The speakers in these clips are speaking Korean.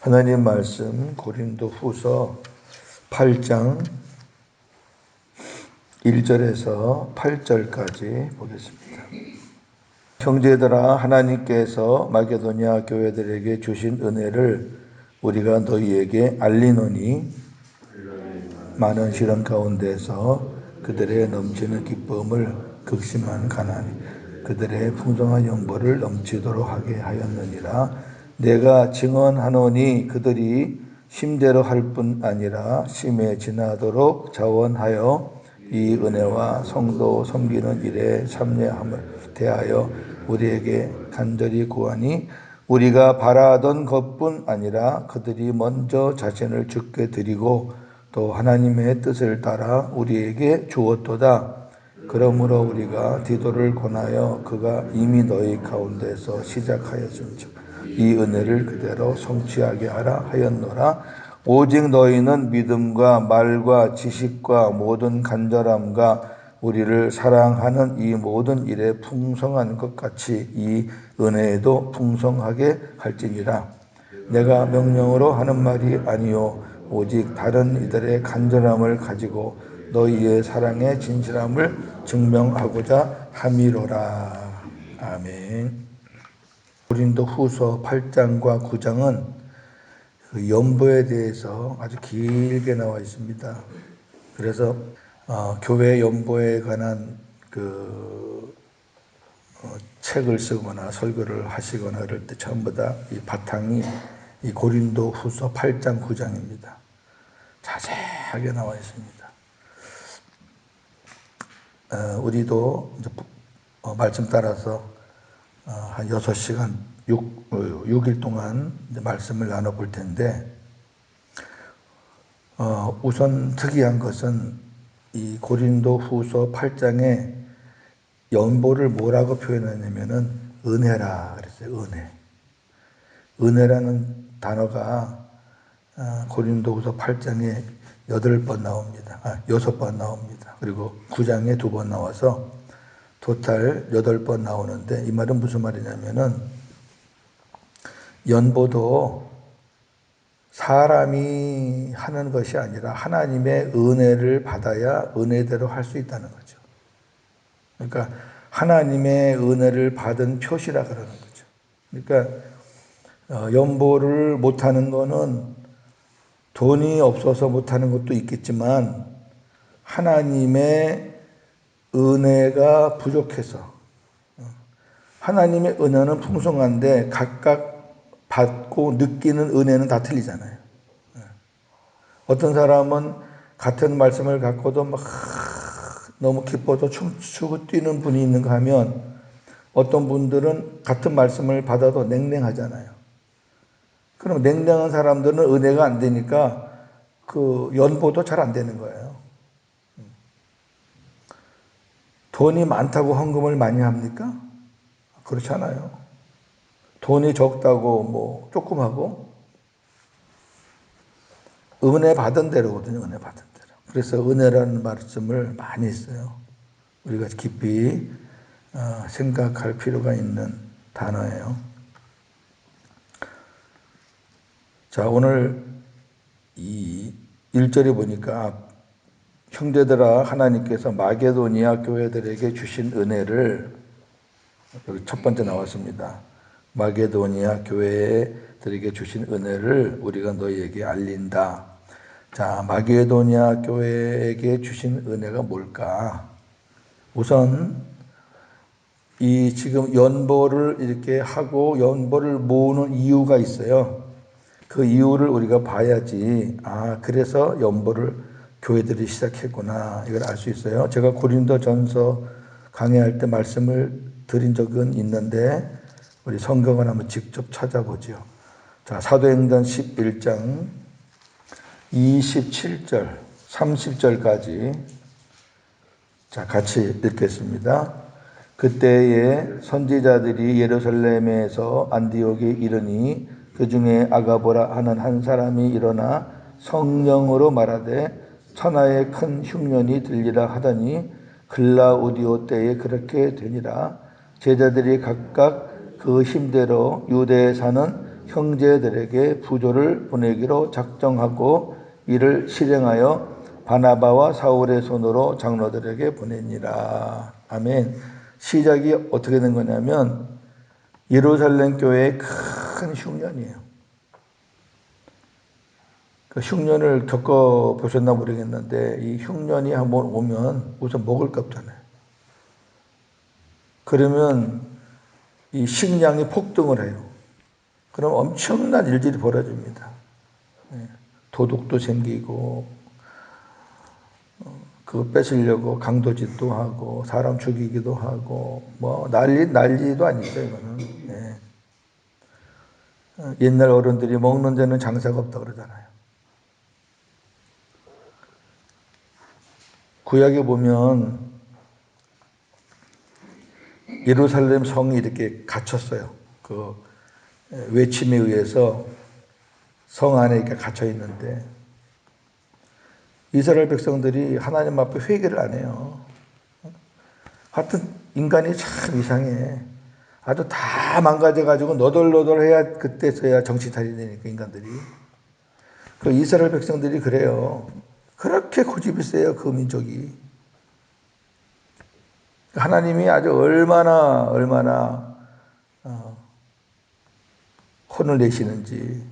하나님 말씀 고린도후서 8장 1절에서 8절까지 보겠습니다. 형제들아, 하나님께서 마게도냐 교회들에게 주신 은혜를 우리가 너희에게 알리노니 많은 시련 가운데서 그들의 넘치는 기쁨을 극심한 가난이 그들의 풍성한 영보를 넘치도록 하게 하였느니라. 내가 증언하노니 그들이 심대로 할 뿐 아니라 심에 지나도록 자원하여 이 은혜와 성도 섬기는 일에 참여함을 대하여 우리에게 간절히 구하니 우리가 바라던 것뿐 아니라 그들이 먼저 자신을 주께 드리고 또 하나님의 뜻을 따라 우리에게 주었도다. 그러므로 우리가 디도를 권하여 그가 이미 너희 가운데서 시작하였은즉 이 은혜를 그대로 성취하게 하라 하였노라. 오직 너희는 믿음과 말과 지식과 모든 간절함과 우리를 사랑하는 이 모든 일에 풍성한 것 같이 이 은혜에도 풍성하게 할지니라. 내가 명령으로 하는 말이 아니요 오직 다른 이들의 간절함을 가지고 너희의 사랑의 진실함을 증명하고자 함이로라. 아멘. 고린도후서 8장과 9장은 그 연보에 대해서 아주 길게 나와 있습니다. 그래서 교회 연보에 관한 책을 쓰거나 설교를 하시거나 그럴 때 전부 다 이 바탕이 이 고린도후서 8장 9장입니다. 자세하게 나와 있습니다. 우리도 이제 말씀 따라서 한 6시간 6일 동안 이제 말씀을 나눠볼 텐데 우선 특이한 것은 이 고린도후서 8장에 연보를 뭐라고 표현하냐면은 은혜라 그랬어요. 은혜라는 단어가 고린도후서 8장에 8번 나옵니다. 6번 나옵니다. 그리고 9장에 2번 나와서 토탈 8번 나오는데 이 말은 무슨 말이냐면은 연보도 사람이 하는 것이 아니라 하나님의 은혜를 받아야 은혜대로 할 수 있다는 거죠. 그러니까 하나님의 은혜를 받은 표시라 그러는 거죠. 그러니까 연보를 못하는 거는 돈이 없어서 못하는 것도 있겠지만 하나님의 은혜가 부족해서 하나님의 은혜는 풍성한데 각각 받고 느끼는 은혜는 다 틀리잖아요. 어떤 사람은 같은 말씀을 갖고도 막 너무 기뻐서 춤추고 뛰는 분이 있는가 하면 어떤 분들은 같은 말씀을 받아도 냉랭하잖아요. 그럼 냉랭한 사람들은 은혜가 안 되니까 그 연보도 잘 안 되는 거예요. 돈이 많다고 헌금을 많이 합니까? 그렇지 않아요. 돈이 적다고 뭐 조금 하고 은혜 받은 대로거든요. 은혜 받은 대로. 그래서 은혜라는 말씀을 많이 써요. 우리가 깊이 생각할 필요가 있는 단어예요. 자, 오늘 이 1절에 보니까 형제들아, 하나님께서 마게도니아 교회들에게 주신 은혜를 여기 첫 번째 나왔습니다. 마게도니아 교회들에게 주신 은혜를 우리가 너희에게 알린다. 자, 마게도니아 교회에게 주신 은혜가 뭘까? 우선 이 지금 연보를 이렇게 하고 연보를 모으는 이유가 있어요. 그 이유를 우리가 봐야지. 그래서 연보를 교회들이 시작했구나. 이걸 알 수 있어요. 제가 고린도전서 강의할 때 말씀을 드린 적은 있는데 우리 성경을 한번 직접 찾아보죠. 자, 사도행전 11장 27절, 30절까지 자, 같이 읽겠습니다. 그때에 선지자들이 예루살렘에서 안디옥에 이르니 그 중에 아가보라 하는 한 사람이 일어나 성령으로 말하되 천하의 큰 흉년이 들리라 하더니 글라우디오 때에 그렇게 되니라. 제자들이 각각 그 힘대로 유대에 사는 형제들에게 부조를 보내기로 작정하고 이를 실행하여 바나바와 사울의 손으로 장로들에게 보내니라. 아멘. 시작이 어떻게 된 거냐면 예루살렘 교회의 큰 흉년이에요. 그 흉년을 겪어보셨나 모르겠는데 이 흉년이 한번 오면 우선 먹을 게 없잖아요. 그러면 이 식량이 폭등을 해요. 그럼 엄청난 일들이 벌어집니다. 도둑도 생기고 그거 뺏으려고 강도짓도 하고 사람 죽이기도 하고 뭐 난리도 아니죠 이거는. 예. 옛날 어른들이 먹는 데는 장사가 없다 그러잖아요. 구약에 보면 예루살렘 성이 이렇게 갇혔어요. 그 외침에 의해서 성 안에 이렇게 갇혀 있는데 이스라엘 백성들이 하나님 앞에 회개를 안 해요. 하여튼 인간이 참 이상해. 아주 다 망가져가지고 너덜너덜해야 그때서야 정신 차리니까 인간들이. 그 이스라엘 백성들이 그래요. 그렇게 고집이 세요 그 민족이. 하나님이 아주 얼마나 혼을 내시는지.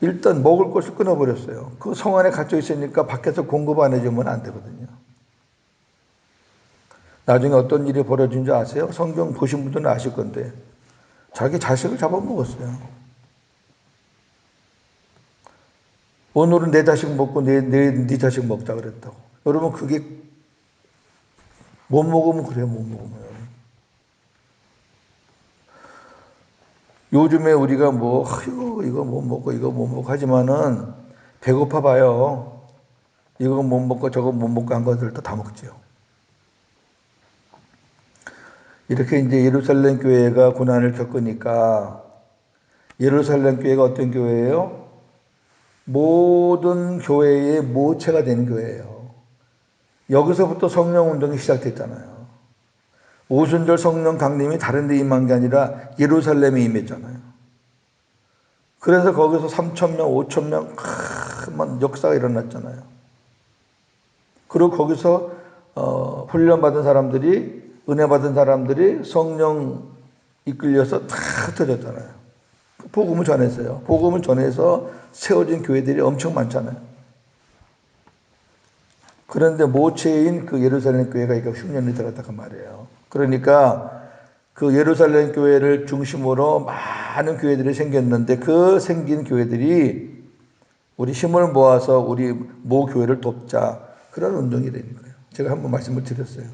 일단 먹을 것을 끊어버렸어요. 그 성 안에 갇혀 있으니까 밖에서 공급 안 해주면 안 되거든요. 나중에 어떤 일이 벌어진 줄 아세요? 성경 보신 분들은 아실 건데 자기 자식을 잡아먹었어요. 오늘은 내 자식 먹고 네 자식 먹자 그랬다고. 여러분 그게 못 먹으면 그래요. 못 먹으면. 요즘에 우리가 뭐 이거 못 먹고 이거 못 먹고 하지만은 배고파 봐요. 이거 못 먹고 저거 못 먹고 한 것들도 다 먹지요. 이렇게 이제 예루살렘 교회가 고난을 겪으니까 예루살렘 교회가 어떤 교회예요? 모든 교회의 모체가 되는 교회예요. 여기서부터 성령 운동이 시작됐잖아요. 오순절 성령 강림이 다른 데 임한 게 아니라 예루살렘에 임했잖아요. 그래서 거기서 3,000명, 5,000명 큰 역사가 일어났잖아요. 그리고 거기서 훈련받은 사람들이 은혜 받은 사람들이 성령 이끌려서 다 흩어졌잖아요. 복음을 전했어요. 복음을 전해서 세워진 교회들이 엄청 많잖아요. 그런데 모체인 그 예루살렘 교회가 이거 흉년이 들었다고 말이에요. 그러니까 그 예루살렘 교회를 중심으로 많은 교회들이 생겼는데 그 생긴 교회들이 우리 힘을 모아서 우리 모 교회를 돕자 그런 운동이 되는 거예요. 제가 한번 말씀을 드렸어요.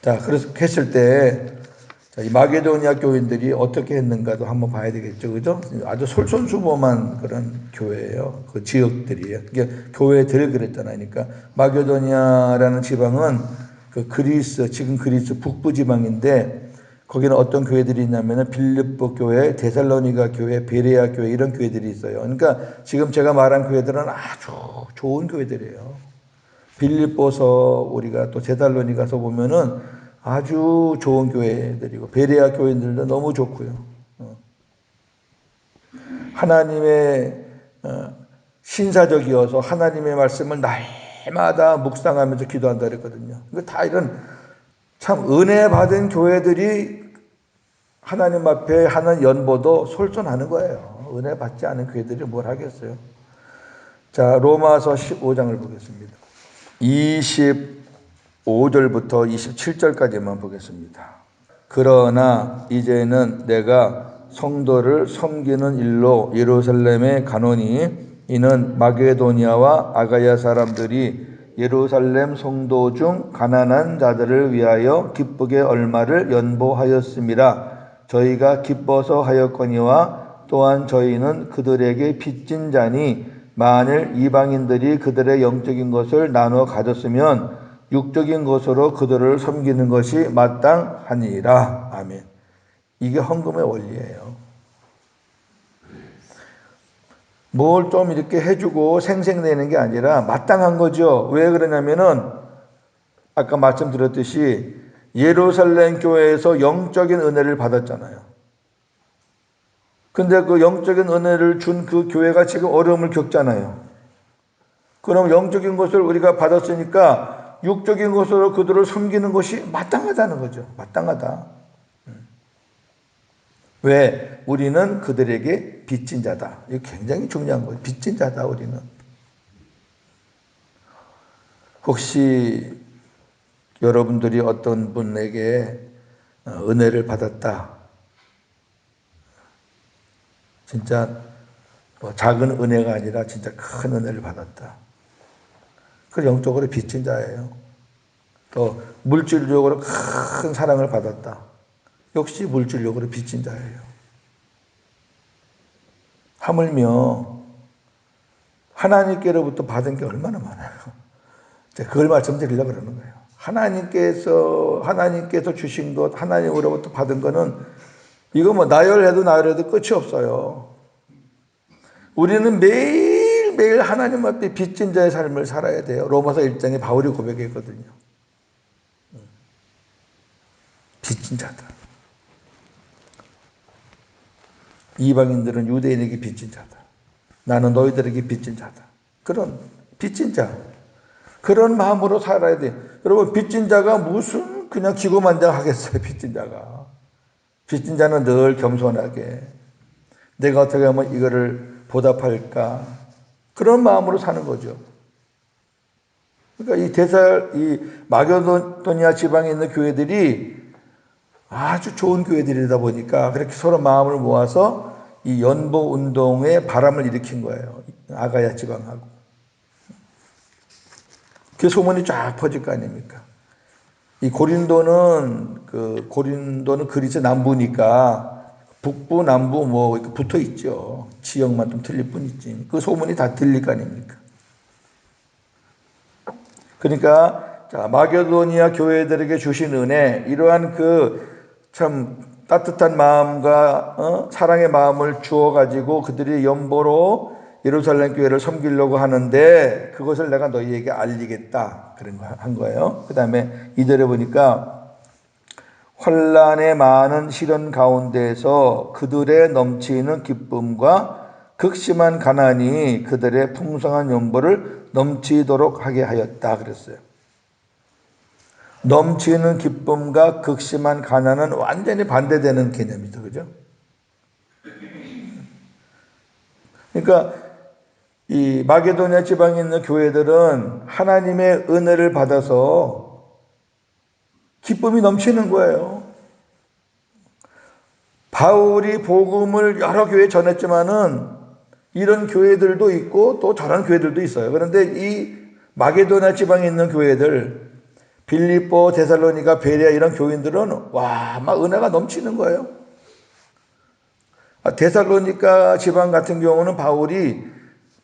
자, 그래서 했을 때 이 마게도니아 교인들이 어떻게 했는가도 한번 봐야 되겠죠, 그죠? 아주 솔선수범한 그런 교회예요. 그 지역들이에요. 이게 교회들 그랬잖아요. 그러니까 마게도니아라는 지방은 그 그리스 지금 그리스 북부 지방인데 거기는 어떤 교회들이 있냐면은 빌립보 교회, 데살로니가 교회, 베레아 교회 이런 교회들이 있어요. 그러니까 지금 제가 말한 교회들은 아주 좋은 교회들이에요. 빌립보서 우리가 또 데살로니가서 보면은 아주 좋은 교회들이고 베레아 교인들도 너무 좋고요. 하나님의 신사적이어서 하나님의 말씀을 날마다 묵상하면서 기도한다 그랬거든요. 다 이런 참 은혜 받은 교회들이 하나님 앞에 하는 연보도 솔선하는 거예요. 은혜 받지 않은 교회들이 뭘 하겠어요. 자, 로마서 15장을 보겠습니다. 25절부터 27절까지만 보겠습니다. 그러나 이제는 내가 성도를 섬기는 일로 예루살렘에 가노니 이는 마게도니아와 아가야 사람들이 예루살렘 성도 중 가난한 자들을 위하여 기쁘게 얼마를 연보하였음이라. 저희가 기뻐서 하였거니와 또한 저희는 그들에게 빚진 자니 만일 이방인들이 그들의 영적인 것을 나눠 가졌으면 육적인 것으로 그들을 섬기는 것이 마땅하니라. 아멘. 이게 헌금의 원리예요. 뭘 좀 이렇게 해주고 생색내는 게 아니라 마땅한 거죠. 왜 그러냐면은 아까 말씀드렸듯이 예루살렘 교회에서 영적인 은혜를 받았잖아요. 근데 그 영적인 은혜를 준 그 교회가 지금 어려움을 겪잖아요. 그럼 영적인 것을 우리가 받았으니까 육적인 것으로 그들을 섬기는 것이 마땅하다는 거죠. 마땅하다. 왜? 우리는 그들에게 빚진 자다. 이거 굉장히 중요한 거예요. 빚진 자다, 우리는. 혹시 여러분들이 어떤 분에게 은혜를 받았다. 진짜 뭐 작은 은혜가 아니라 진짜 큰 은혜를 받았다. 그 영적으로 빚진 자예요. 또 물질적으로 큰 사랑을 받았다. 역시 물질적으로 빚진 자예요. 하물며 하나님께로부터 받은 게 얼마나 많아요. 제가 그걸 말씀드리려고 그러는 거예요. 하나님께서 주신 것, 하나님으로부터 받은 거는 이거 뭐 나열해도 끝이 없어요. 우리는 매일매일 하나님 앞에 빚진 자의 삶을 살아야 돼요. 로마서 1장에 바울이 고백했거든요. 빚진 자다. 이방인들은 유대인에게 빚진 자다. 나는 너희들에게 빚진 자다. 그런 빚진 자. 그런 마음으로 살아야 돼. 여러분, 빚진 자가 무슨 그냥 기고만장하겠어요, 빚진 자가. 빚진 자는 늘 겸손하게 내가 어떻게 하면 이거를 보답할까? 그런 마음으로 사는 거죠. 그러니까 이 마게도니아 지방에 있는 교회들이 아주 좋은 교회들이다 보니까 그렇게 서로 마음을 모아서 이 연보 운동에 바람을 일으킨 거예요. 아가야 지방하고. 그 소문이 쫙 퍼질 거 아닙니까? 이 고린도는 그리스 남부니까 북부, 남부 뭐 붙어 있죠. 지역만 좀 틀릴 뿐이지. 그 소문이 다 들릴 거 아닙니까? 그러니까 자, 마게도니아 교회들에게 주신 은혜, 이러한 그 참 따뜻한 마음과 사랑의 마음을 주어 가지고 그들이 연보로 예루살렘 교회를 섬기려고 하는데 그것을 내가 너희에게 알리겠다 그런 거 한 거예요. 그다음에 이들에 보니까 환난의 많은 시련 가운데서 그들의 넘치는 기쁨과 극심한 가난이 그들의 풍성한 연보를 넘치도록 하게 하였다 그랬어요. 넘치는 기쁨과 극심한 가난은 완전히 반대되는 개념이죠. 그죠? 그러니까 이 마게도니아 지방에 있는 교회들은 하나님의 은혜를 받아서 기쁨이 넘치는 거예요. 바울이 복음을 여러 교회에 전했지만은 이런 교회들도 있고 또 저런 교회들도 있어요. 그런데 이 마게도니아 지방에 있는 교회들, 빌립보, 데살로니가, 베레아 이런 교인들은 와, 막 은혜가 넘치는 거예요. 데살로니가 지방 같은 경우는 바울이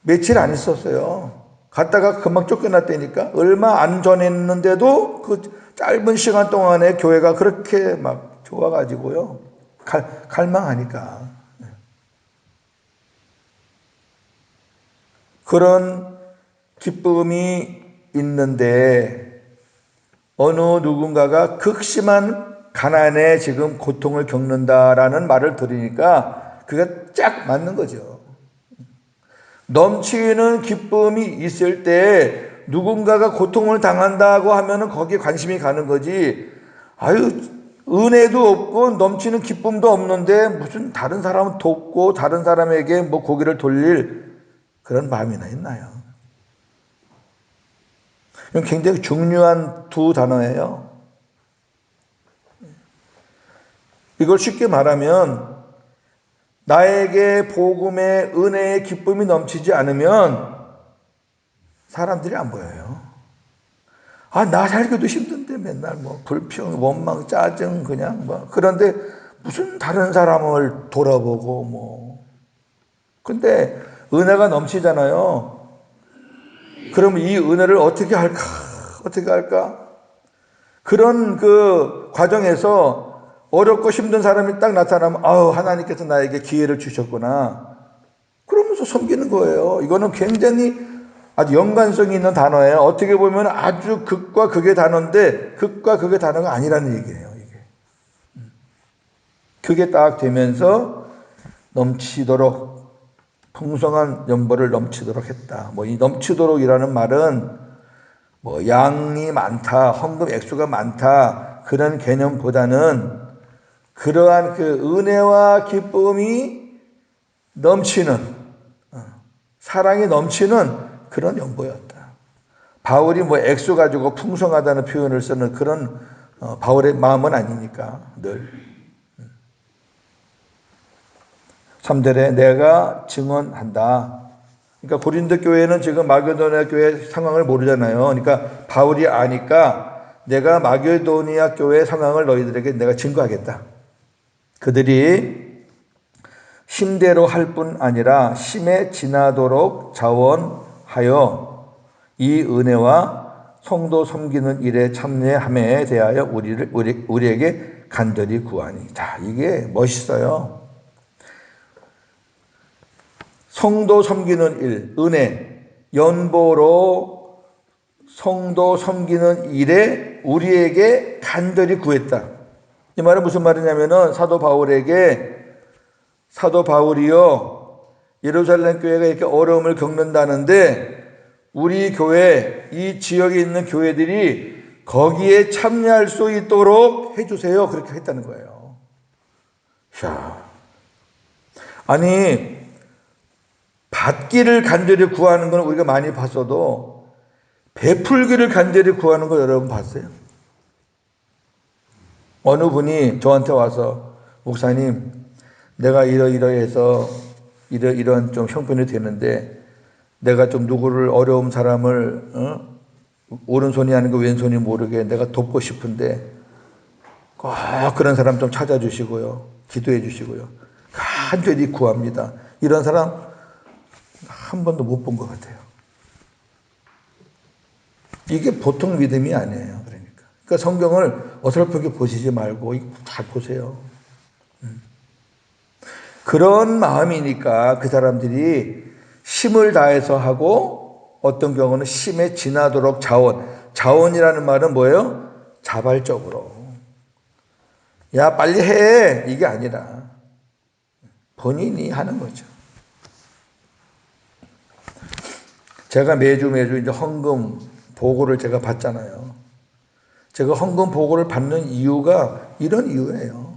며칠 안 있었어요. 갔다가 금방 쫓겨났다니까. 얼마 안 전했는데도 그 짧은 시간 동안에 교회가 그렇게 막 좋아가지고요. 갈망하니까. 그런 기쁨이 있는데 어느 누군가가 극심한 가난에 지금 고통을 겪는다라는 말을 들으니까 그게 쫙 맞는 거죠. 넘치는 기쁨이 있을 때 누군가가 고통을 당한다고 하면은 거기에 관심이 가는 거지. 아유, 은혜도 없고 넘치는 기쁨도 없는데 무슨 다른 사람을 돕고 다른 사람에게 뭐 고개를 돌릴 그런 마음이나 있나요? 이건 굉장히 중요한 두 단어예요. 이걸 쉽게 말하면 나에게 복음의 은혜의 기쁨이 넘치지 않으면 사람들이 안 보여요. 나 살기도 힘든데 맨날 뭐 불평, 원망, 짜증 그냥 뭐 그런데 무슨 다른 사람을 돌아보고 뭐 근데 은혜가 넘치잖아요. 그럼 이 은혜를 어떻게 할까? 어떻게 할까? 그런 그 과정에서 어렵고 힘든 사람이 딱 나타나면 하나님께서 나에게 기회를 주셨구나. 그러면서 섬기는 거예요. 이거는 굉장히 아주 연관성이 있는 단어예요. 어떻게 보면 아주 극과 극의 단어인데 극과 극의 단어가 아니라는 얘기예요. 이게. 그게 딱 되면서 넘치도록 풍성한 연보를 넘치도록 했다. 뭐 이 넘치도록이라는 말은 뭐 양이 많다, 헌금 액수가 많다 그런 개념보다는 그러한 그 은혜와 기쁨이 넘치는 사랑이 넘치는 그런 연보였다. 바울이 뭐 액수 가지고 풍성하다는 표현을 쓰는 그런 바울의 마음은 아니니까 늘 3절에 내가 증언한다. 그러니까 고린도 교회는 지금 마게도니아 교회 상황을 모르잖아요. 그러니까 바울이 아니까 내가 마게도니아 교회 상황을 너희들에게 내가 증거하겠다. 그들이 심대로 할 뿐 아니라 심에 지나도록 자원하여 이 은혜와 성도 섬기는 일에 참여함에 대하여 우리에게 간절히 구하니. 자, 이게 멋있어요. 성도 섬기는 일, 은혜, 연보로 성도 섬기는 일에 우리에게 간절히 구했다. 이 말은 무슨 말이냐면은 사도 바울이요 예루살렘 교회가 이렇게 어려움을 겪는다는데 우리 교회 이 지역에 있는 교회들이 거기에 참여할 수 있도록 해주세요. 그렇게 했다는 거예요. 자, 아니 받기를 간절히 구하는 건 우리가 많이 봤어도 베풀기를 간절히 구하는 거 여러분 봤어요? 어느 분이 저한테 와서 목사님 내가 이러이러해서 이런 좀 형편이 되는데 내가 좀 누구를 어려운 사람을 오른손이 아니고 왼손이 모르게 내가 돕고 싶은데 꼭 그런 사람 좀 찾아주시고요. 기도해 주시고요. 간절히 구합니다. 이런 사람 한 번도 못 본 것 같아요. 이게 보통 믿음이 아니에요. 그러니까 성경을 어설프게 보시지 말고 잘 보세요. 그런 마음이니까 그 사람들이 힘을 다해서 하고 어떤 경우는 힘에 지나도록 자원이라는 말은 뭐예요? 자발적으로. 야 빨리 해 이게 아니라 본인이 하는 거죠. 제가 매주 이제 헌금 보고를 제가 받잖아요. 제가 헌금 보고를 받는 이유가 이런 이유예요.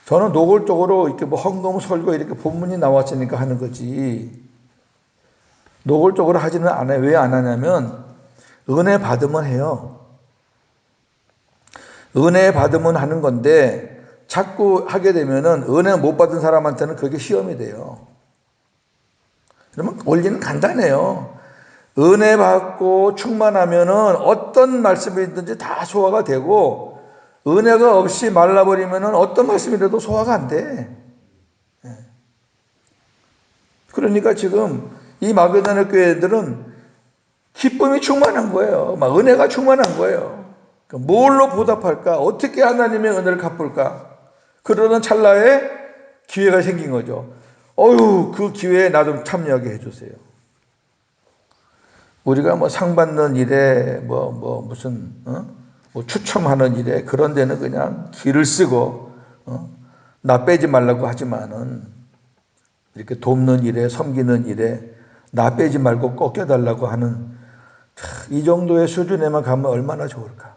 저는 노골적으로 이렇게 뭐 헌금 설교 이렇게 본문이 나왔으니까 하는 거지. 노골적으로 하지는 않아요. 왜 안 하냐면 은혜 받으면 해요. 은혜 받으면 하는 건데 자꾸 하게 되면은 은혜 못 받은 사람한테는 그게 시험이 돼요. 그러면 원리는 간단해요. 은혜 받고 충만하면은 어떤 말씀이든지 다 소화가 되고 은혜가 없이 말라버리면은 어떤 말씀이라도 소화가 안 돼. 그러니까 지금 이 마게도냐 교회들은 기쁨이 충만한 거예요. 막 은혜가 충만한 거예요. 뭘로 보답할까? 어떻게 하나님의 은혜를 갚을까? 그러는 찰나에 기회가 생긴 거죠. 어휴, 그 기회에 나 좀 참여하게 해주세요. 우리가 뭐 상 받는 일에 무슨 뭐 추첨하는 일에 그런 데는 그냥 기를 쓰고 나 빼지 말라고 하지만은 이렇게 돕는 일에 섬기는 일에 나 빼지 말고 꺾여달라고 하는 이 정도의 수준에만 가면 얼마나 좋을까.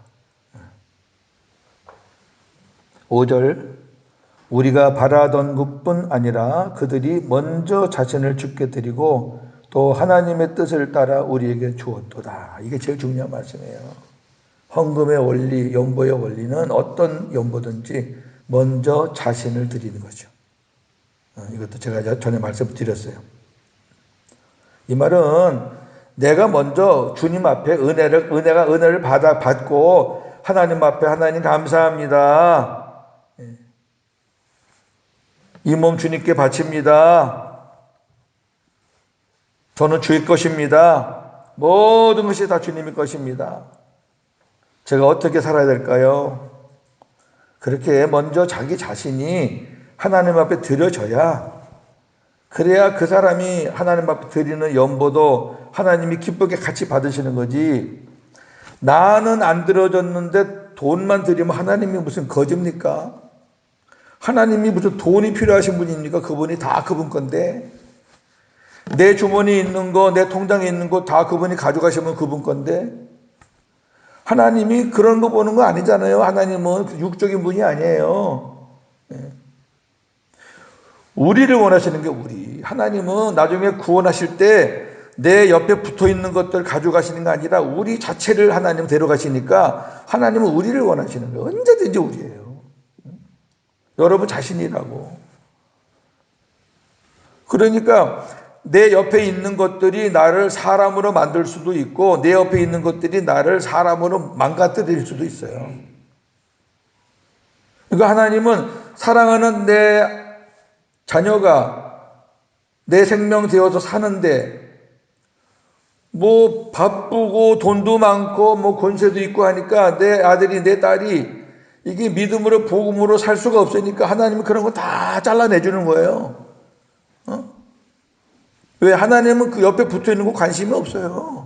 5절 우리가 바라던 것뿐 아니라 그들이 먼저 자신을 주께 드리고 또 하나님의 뜻을 따라 우리에게 주었도다. 이게 제일 중요한 말씀이에요. 헌금의 원리, 연보의 원리는 어떤 연보든지 먼저 자신을 드리는 거죠. 이것도 제가 전에 말씀드렸어요. 이 말은 내가 먼저 주님 앞에 은혜를 받고 하나님 앞에 하나님 감사합니다. 이 몸 주님께 바칩니다. 저는 주의 것입니다. 모든 것이 다 주님의 것입니다. 제가 어떻게 살아야 될까요? 그렇게 먼저 자기 자신이 하나님 앞에 드려져야, 그래야 그 사람이 하나님 앞에 드리는 연보도 하나님이 기쁘게 같이 받으시는 거지. 나는 안 들어졌는데 돈만 드리면 하나님이 무슨 거짓입니까? 하나님이 무슨 돈이 필요하신 분입니까? 그분이 다 그분 건데. 내 주머니에 있는 거, 내 통장에 있는 거 다 그분이 가져가시면 그분 건데. 하나님이 그런 거 보는 거 아니잖아요. 하나님은 육적인 분이 아니에요. 우리를 원하시는 게 우리. 하나님은 나중에 구원하실 때 내 옆에 붙어 있는 것들 가져가시는 게 아니라 우리 자체를 하나님 데려가시니까 하나님은 우리를 원하시는 거예요. 언제든지 우리예요. 여러분 자신이라고. 그러니까 내 옆에 있는 것들이 나를 사람으로 만들 수도 있고 내 옆에 있는 것들이 나를 사람으로 망가뜨릴 수도 있어요. 그러니까 하나님은 사랑하는 내 자녀가 내 생명 되어서 사는데 뭐 바쁘고 돈도 많고 뭐 권세도 있고 하니까 내 아들이 내 딸이 이게 믿음으로 복음으로 살 수가 없으니까 하나님은 그런 거 다 잘라내주는 거예요. 왜? 하나님은 그 옆에 붙어 있는 거 관심이 없어요.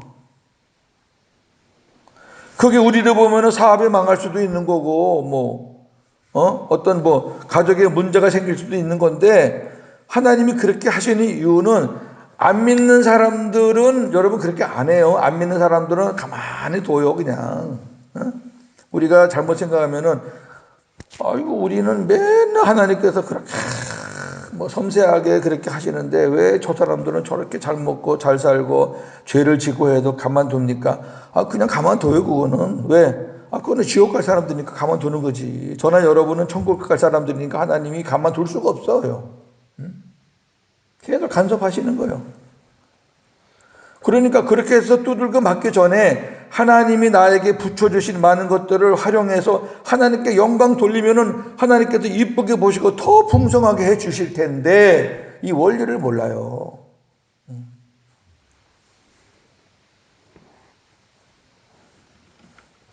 그게 우리를 보면은 사업이 망할 수도 있는 거고 어떤 가족에 문제가 생길 수도 있는 건데 하나님이 그렇게 하시는 이유는 안 믿는 사람들은 여러분 그렇게 안 해요. 안 믿는 사람들은 가만히 둬요 그냥. 우리가 잘못 생각하면은 아이고 우리는 맨날 하나님께서 그렇게 섬세하게 그렇게 하시는데 왜 저 사람들은 저렇게 잘 먹고 잘 살고 죄를 짓고 해도 가만둡니까? 그냥 가만둬요 그거는. 왜? 그거는 지옥 갈 사람들이니까 가만두는 거지. 저나 여러분은 천국 갈 사람들이니까 하나님이 가만둘 수가 없어요. 계속 간섭하시는 거예요. 그러니까 그렇게 해서 두들겨 맞기 전에 하나님이 나에게 붙여주신 많은 것들을 활용해서 하나님께 영광 돌리면은 하나님께서 이쁘게 보시고 더 풍성하게 해 주실 텐데 이 원리를 몰라요.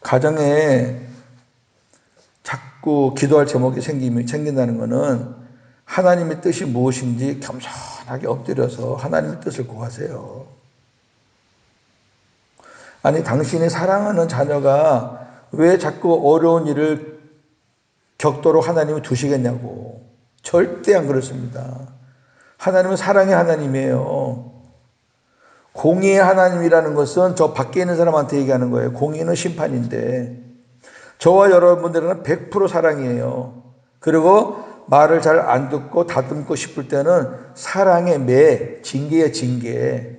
가정에 자꾸 기도할 제목이 생긴다는 것은 하나님의 뜻이 무엇인지 겸손하게 엎드려서 하나님의 뜻을 구하세요. 아니 당신이 사랑하는 자녀가 왜 자꾸 어려운 일을 겪도록 하나님이 두시겠냐고. 절대 안 그렇습니다. 하나님은 사랑의 하나님이에요. 공의의 하나님이라는 것은 저 밖에 있는 사람한테 얘기하는 거예요. 공의는 심판인데 저와 여러분들은 100% 사랑이에요. 그리고 말을 잘 안 듣고 다듬고 싶을 때는 사랑의 매, 징계의 징계.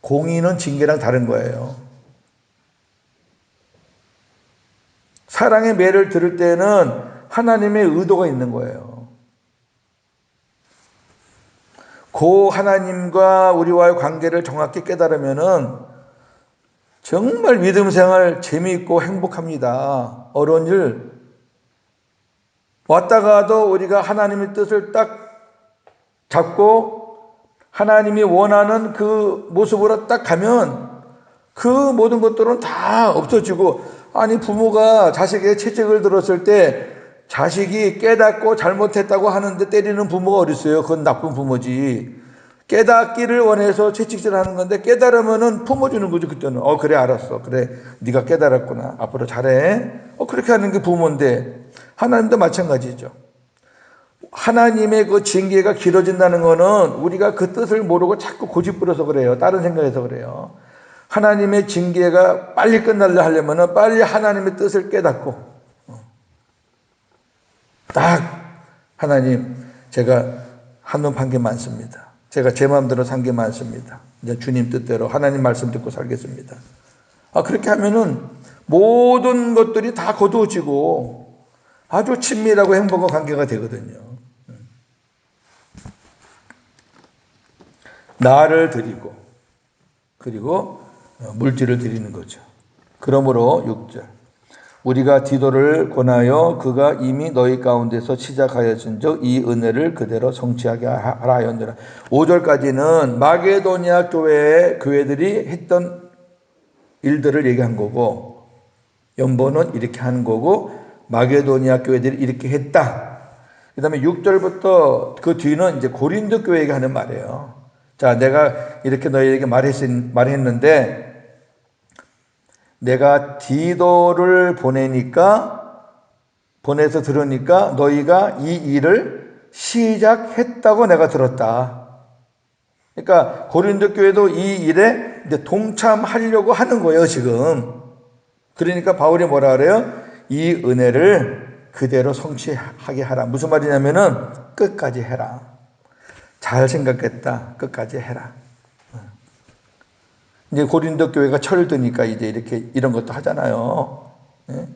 공의는 징계랑 다른 거예요. 사랑의 매를 들을 때는 하나님의 의도가 있는 거예요. 그 하나님과 우리와의 관계를 정확히 깨달으면은 정말 믿음 생활 재미있고 행복합니다. 어려운 일 왔다 가도 우리가 하나님의 뜻을 딱 잡고 하나님이 원하는 그 모습으로 딱 가면 그 모든 것들은 다 없어지고 아니 부모가 자식에게 채찍을 들었을 때 자식이 깨닫고 잘못했다고 하는데 때리는 부모가 어디 있어요? 그건 나쁜 부모지. 깨닫기를 원해서 채찍질을 하는 건데 깨달으면은 품어주는 거죠. 그때는 그래 알았어. 그래 네가 깨달았구나. 앞으로 잘해. 그렇게 하는 게 부모인데 하나님도 마찬가지죠. 하나님의 그 징계가 길어진다는 거는 우리가 그 뜻을 모르고 자꾸 고집부려서 그래요. 다른 생각에서 그래요. 하나님의 징계가 빨리 끝나려 하려면 빨리 하나님의 뜻을 깨닫고 딱 하나님 제가 한눈 판 게 많습니다. 제가 제 마음대로 산 게 많습니다. 이제 주님 뜻대로 하나님 말씀 듣고 살겠습니다. 그렇게 하면은 모든 것들이 다 거두어지고 아주 친밀하고 행복한 관계가 되거든요. 나를 드리고 그리고 물질을 드리는 거죠. 그러므로 6절 우리가 디도를 권하여 그가 이미 너희 가운데서 시작하였은즉 이 은혜를 그대로 성취하게 하라 하였느라. 5절까지는 마게도니아 교회들이 했던 일들을 얘기한 거고 연보는 이렇게 하는 거고 마게도니아 교회들이 이렇게 했다. 그 다음에 6절부터 그 뒤는 이제 고린도 교회에게 하는 말이에요. 자, 내가 이렇게 너희에게 말했는데, 내가 디도를 보내서 들으니까 너희가 이 일을 시작했다고 내가 들었다. 그러니까 고린도 교회도 이 일에 이제 동참하려고 하는 거예요, 지금. 그러니까 바울이 뭐라 그래요? 이 은혜를 그대로 성취하게 하라. 무슨 말이냐면은 끝까지 해라. 잘 생각했다. 끝까지 해라. 이제 고린도 교회가 철드니까 이제 이렇게 이런 것도 하잖아요. 예?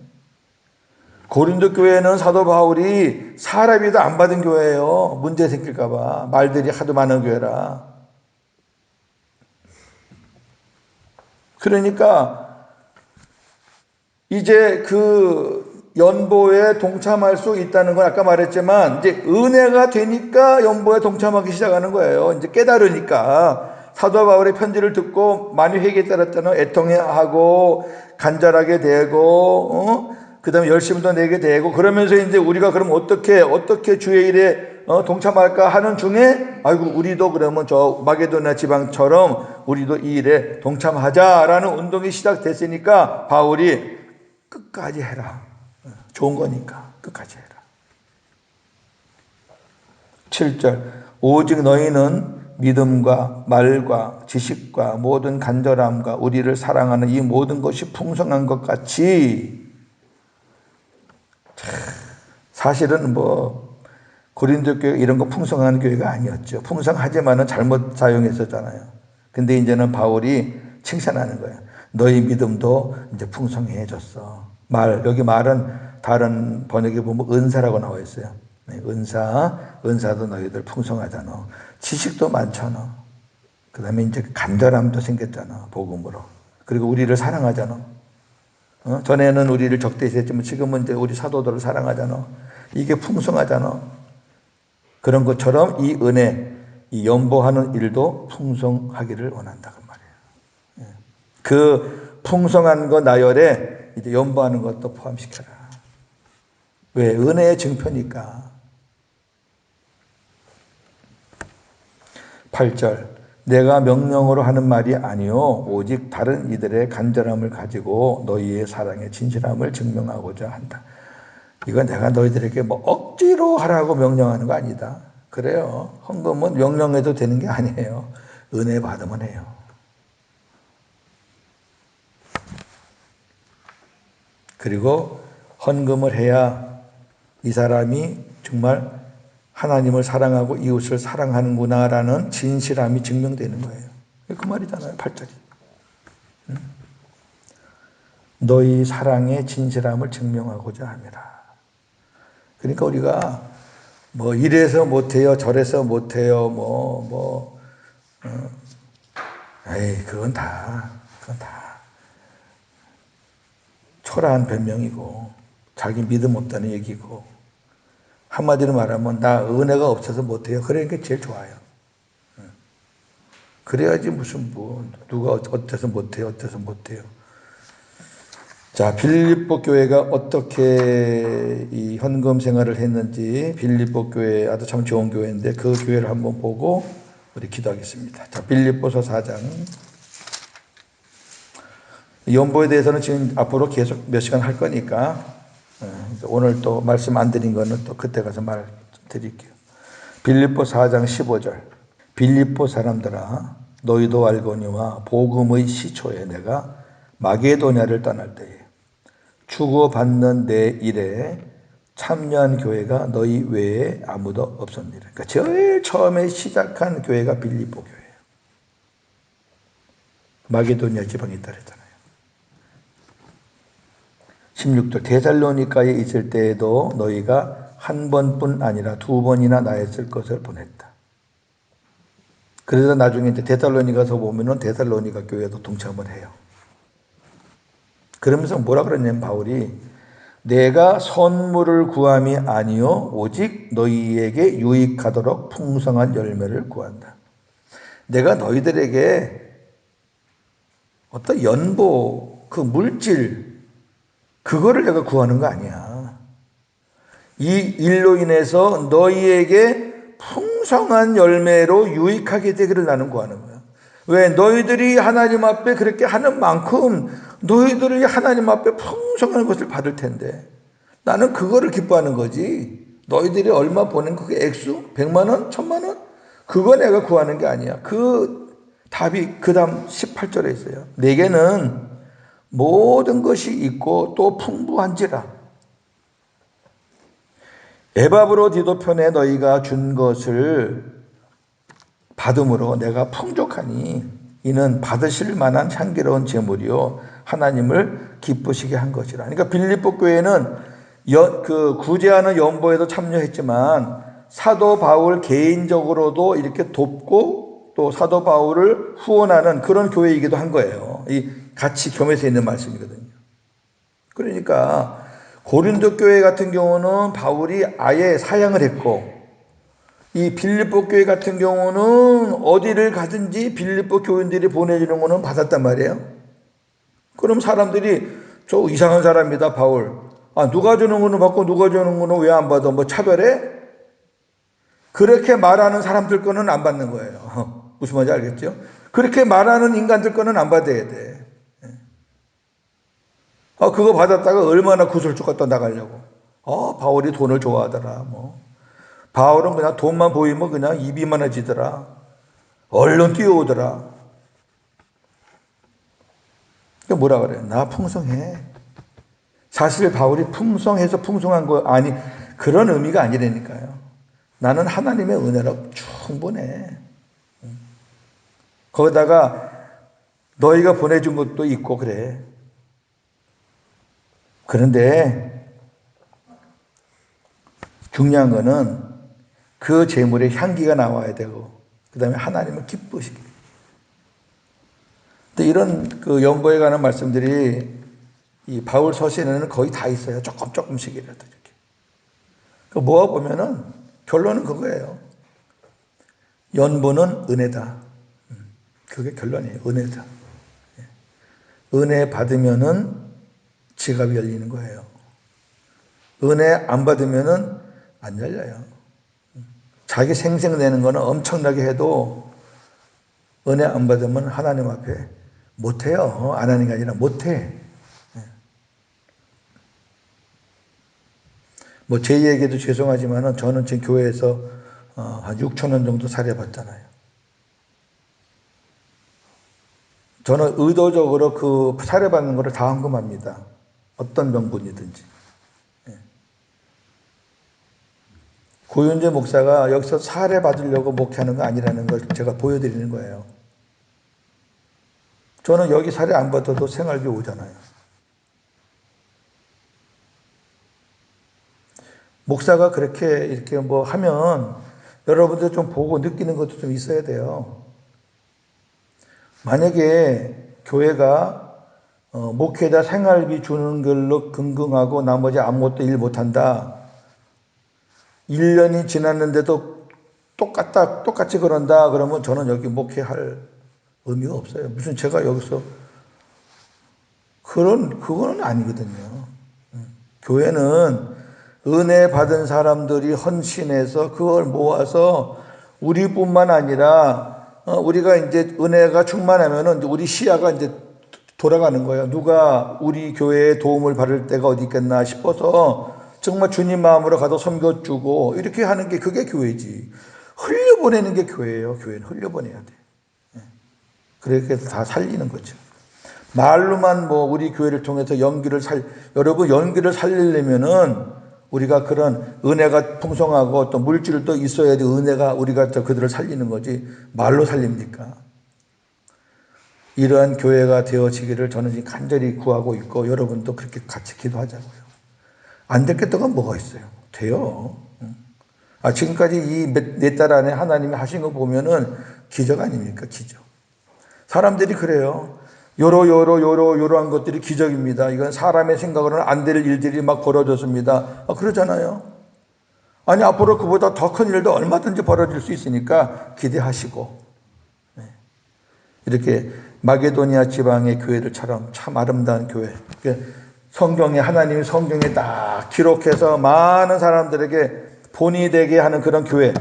고린도 교회는 사도 바울이 사람이도 안 받은 교회예요. 문제 생길까봐. 말들이 하도 많은 교회라. 그러니까 이제 그 연보에 동참할 수 있다는 건 아까 말했지만 이제 은혜가 되니까 연보에 동참하기 시작하는 거예요. 이제 깨달으니까. 사도 바울의 편지를 듣고 많이 회개에 따랐잖아요. 애통해하고 간절하게 되고 그 다음에 열심도 내게 되고 그러면서 이제 우리가 그럼 어떻게 주의 일에 동참할까 하는 중에 아이고 우리도 그러면 저 마게도냐 지방처럼 우리도 이 일에 동참하자라는 운동이 시작됐으니까 바울이 끝까지 해라. 좋은 거니까 끝까지 해라. 7절 오직 너희는 믿음과 말과 지식과 모든 간절함과 우리를 사랑하는 이 모든 것이 풍성한 것 같이 사실은 뭐 고린도 교회 이런 거 풍성한 교회가 아니었죠. 풍성하지만은 잘못 사용했었잖아요. 근데 이제는 바울이 칭찬하는 거예요. 너희 믿음도 이제 풍성해졌어. 여기 말은 다른 번역에 보면 은사라고 나와 있어요. 네, 은사도 너희들 풍성하잖아. 지식도 많잖아. 그 다음에 이제 간절함도 생겼잖아. 복음으로. 그리고 우리를 사랑하잖아. 전에는 우리를 적대시했지만 지금은 이제 우리 사도들을 사랑하잖아. 이게 풍성하잖아. 그런 것처럼 이 은혜, 이 연보하는 일도 풍성하기를 원한다 그 말이에요. 그 풍성한 거 나열에 이제 연보하는 것도 포함시켜라. 왜? 은혜의 증표니까. 8절 내가 명령으로 하는 말이 아니요 오직 다른 이들의 간절함을 가지고 너희의 사랑의 진실함을 증명하고자 한다. 이건 내가 너희들에게 뭐 억지로 하라고 명령하는 거 아니다. 그래요. 헌금은 명령해도 되는 게 아니에요. 은혜 받으면 해요. 그리고 헌금을 해야 이 사람이 정말 하나님을 사랑하고 이웃을 사랑하는구나라는 진실함이 증명되는 거예요. 그 말이잖아요. 8절이. 너희 사랑의 진실함을 증명하고자 함이라. 그러니까 우리가 뭐 이래서 못해요, 저래서 못해요, 그건 다 초라한 변명이고 자기 믿음 없다는 얘기고 한마디로 말하면 나 은혜가 없어서 못해요. 그러니까 제일 좋아요. 그래야지 무슨 누가 어때서 못해요. 자, 빌립보 교회가 어떻게 이 헌금 생활을 했는지 빌립보 교회 아주 참 좋은 교회인데 그 교회를 한번 보고 우리 기도하겠습니다. 자, 빌립보서 4장. 연보에 대해서는 지금 앞으로 계속 몇 시간 할 거니까 오늘 또 말씀 안 드린 거는 또 그때 가서 말 드릴게요. 빌립보 4장 15절. 빌립보 사람들아 너희도 알거니와 복음의 시초에 내가 마게도냐를 떠날 때에 주고받는 내 일에 참여한 교회가 너희 외에 아무도 없었느니라. 그러니까 제일 처음에 시작한 교회가 빌립보 교회예요. 마게도냐 지방에 있다 그랬잖아요. 16절 데살로니가에 있을 때에도 너희가 한 번뿐 아니라 두 번이나 나였을 것을 보냈다. 그래서 나중에 이제 데살로니가서 보면은 데살로니가 교회도 동참을 해요. 그러면서 뭐라 그러냐면 바울이 내가 선물을 구함이 아니요 오직 너희에게 유익하도록 풍성한 열매를 구한다. 내가 너희들에게 어떤 연보 그 물질 그거를 내가 구하는 거 아니야. 이 일로 인해서 너희에게 풍성한 열매로 유익하게 되기를 나는 구하는 거야. 왜? 너희들이 하나님 앞에 그렇게 하는 만큼 너희들이 하나님 앞에 풍성한 것을 받을 텐데 나는 그거를 기뻐하는 거지. 너희들이 얼마 보낸 그게 액수? 100만 원? 1000만 원? 그거 내가 구하는 게 아니야. 그 답이 그 다음 18절에 있어요. 내게는 모든 것이 있고 또 풍부한지라. 에바브로디도편에 너희가 준 것을 받음으로 내가 풍족하니 이는 받으실 만한 향기로운 제물이요 하나님을 기쁘시게 한 것이라. 그러니까 빌립보 교회는 그 구제하는 연보에도 참여했지만 사도 바울 개인적으로도 이렇게 돕고 또 사도 바울을 후원하는 그런 교회이기도 한 거예요. 이 같이 겸해서 있는 말씀이거든요. 그러니까 고린도 교회 같은 경우는 바울이 아예 사양을 했고 이 빌립보 교회 같은 경우는 어디를 가든지 빌립보 교인들이 보내주는 거는 받았단 말이에요. 그럼 사람들이 저 이상한 사람이다 바울. 아 누가 주는 거는 받고 누가 주는 거는 왜 안 받아? 뭐 차별해? 그렇게 말하는 사람들 거는 안 받는 거예요. 무슨 말인지 알겠죠? 그렇게 말하는 인간들 거는 안 받아야 돼. 그거 받았다가 얼마나 구슬쭉 갖다 나가려고. 바울이 돈을 좋아하더라. 뭐. 바울은 그냥 돈만 보이면 그냥 입이 많아지더라. 얼른 뛰어오더라. 뭐라 그래? 나 풍성해. 사실 바울이 풍성해서 풍성한 거 아니 그런 의미가 아니라니까요. 나는 하나님의 은혜로 충분해. 거기다가 너희가 보내준 것도 있고 그래. 그런데 중요한 거는 그 재물의 향기가 나와야 되고 그 다음에 하나님을 기쁘시게. 이런 그 연보에 관한 말씀들이 이 바울 서신에는 거의 다 있어요. 조금씩이라도 이렇게. 그 모아보면은 결론은 그거예요. 연보는 은혜다. 그게 결론이에요. 은혜다. 은혜 받으면은 지갑이 열리는 거예요. 은혜 안 받으면은 안 열려요. 자기 생생내는 거는 엄청나게 해도 은혜 안 받으면 하나님 앞에 못해요. 안 하는 게 아니라 못해. 뭐 제 얘기도 죄송하지만은 저는 지금 교회에서 한 6천 원 정도 살해봤잖아요. 저는 의도적으로 그 살해받는 거를 다 헌금합니다. 어떤 명분이든지. 고윤재 목사가 여기서 살해받으려고 목회하는 거 아니라는 걸 제가 보여드리는 거예요. 저는 여기 살해 안 받아도 생활비 오잖아요. 목사가 그렇게 이렇게 뭐 하면 여러분들 좀 보고 느끼는 것도 좀 있어야 돼요. 만약에 교회가 목회자 생활비 주는 걸로 긍긍하고 나머지 아무것도 일 못한다. 1년이 지났는데도 똑같이 그런다. 그러면 저는 여기 목회할 의미가 없어요. 무슨 제가 여기서 그거는 아니거든요. 교회는 은혜 받은 사람들이 헌신해서 그걸 모아서 우리뿐만 아니라 우리가 이제 은혜가 충만하면은 우리 시야가 이제 돌아가는 거예요. 누가 우리 교회에 도움을 받을 때가 어디 있겠나 싶어서 정말 주님 마음으로 가서 섬겨주고 이렇게 하는 게 그게 교회지. 흘려보내는 게 교회예요. 교회는 흘려보내야 돼. 그렇게 해서 다 살리는 거죠. 말로만 뭐 우리 교회를 통해서 여러분 연기를 살리려면은 우리가 그런 은혜가 풍성하고 또 물질도 있어야지 은혜가 우리가 그들을 살리는 거지 말로 살립니까? 이러한 교회가 되어지기를 저는 지금 간절히 구하고 있고 여러분도 그렇게 같이 기도하자고요. 안 됐겠다가 뭐가 있어요? 돼요. 지금까지 이 몇 달 안에 하나님이 하신 거 보면은 기적 아닙니까? 기적. 사람들이 그래요. 요러한 것들이 기적입니다. 이건 사람의 생각으로는 안 될 일들이 막 벌어졌습니다. 그러잖아요. 아니 앞으로 그보다 더 큰 일도 얼마든지 벌어질 수 있으니까 기대하시고 이렇게 마게도니아 지방의 교회들처럼 참 아름다운 교회 하나님이 성경에 딱 기록해서 많은 사람들에게 본이 되게 하는 그런 교회.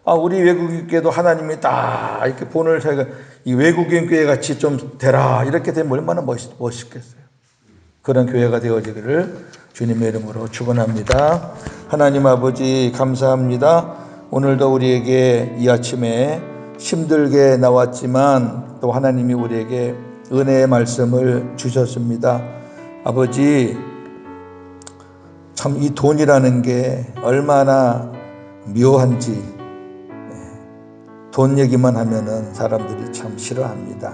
우리 외국인 교회도 하나님이 딱 이렇게 본을 저희가 이 외국인 교회 같이 좀 되라. 이렇게 되면 얼마나 멋있겠어요. 그런 교회가 되어지기를 주님의 이름으로 축원합니다. 하나님 아버지 감사합니다. 오늘도 우리에게 이 아침에 힘들게 나왔지만 또 하나님이 우리에게 은혜의 말씀을 주셨습니다. 아버지, 참 이 돈이라는 게 얼마나 묘한지, 돈 얘기만 하면은 사람들이 참 싫어합니다.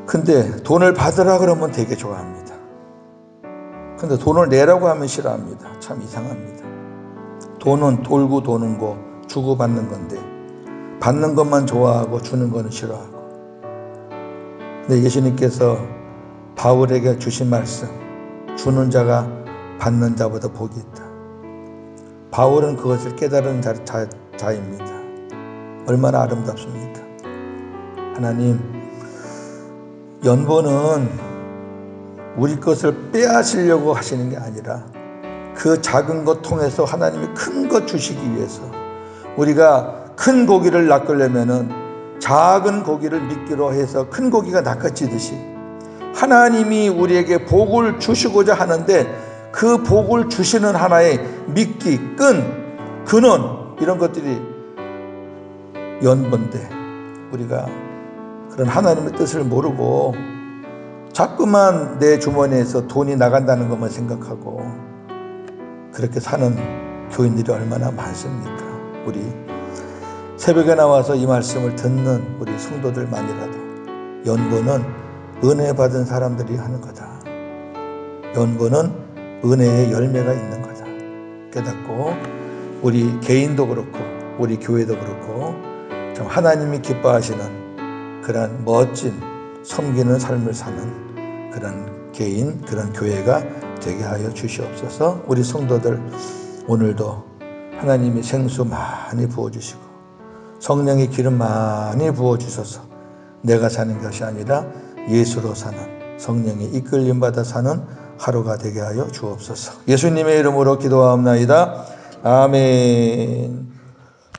근데 돈을 받으라 그러면 되게 좋아합니다. 근데 돈을 내라고 하면 싫어합니다. 참 이상합니다. 돈은 돌고 도는 거, 주고받는 건데 받는 것만 좋아하고 주는 거는 싫어하고. 근데 예수님께서 바울에게 주신 말씀, 주는 자가 받는 자보다 복이 있다. 바울은 그것을 깨달은 자입니다. 얼마나 아름답습니까? 하나님, 연보는 우리 것을 빼앗으려고 하시는 게 아니라 그 작은 것 통해서 하나님이 큰 것 주시기 위해서, 우리가 큰 고기를 낚으려면은 작은 고기를 미끼로 해서 큰 고기가 낚아지듯이 하나님이 우리에게 복을 주시고자 하는데 그 복을 주시는 하나의 미끼, 끈, 근원, 이런 것들이 연보인데, 우리가 그런 하나님의 뜻을 모르고 자꾸만 내 주머니에서 돈이 나간다는 것만 생각하고 그렇게 사는 교인들이 얼마나 많습니까? 우리 새벽에 나와서 이 말씀을 듣는 우리 성도들만이라도 연보는 은혜 받은 사람들이 하는 거다. 연보는 은혜의 열매가 있는 거다. 깨닫고 우리 개인도 그렇고 우리 교회도 그렇고 참 하나님이 기뻐하시는 그런 멋진 섬기는 삶을 사는 그런 개인, 그런 교회가 되게 하여 주시옵소서. 우리 성도들 오늘도 하나님이 생수 많이 부어주시고 성령의 기름 많이 부어주셔서 내가 사는 것이 아니라 예수로 사는, 성령의 이끌림 받아 사는 하루가 되게 하여 주옵소서. 예수님의 이름으로 기도하옵나이다. 아멘.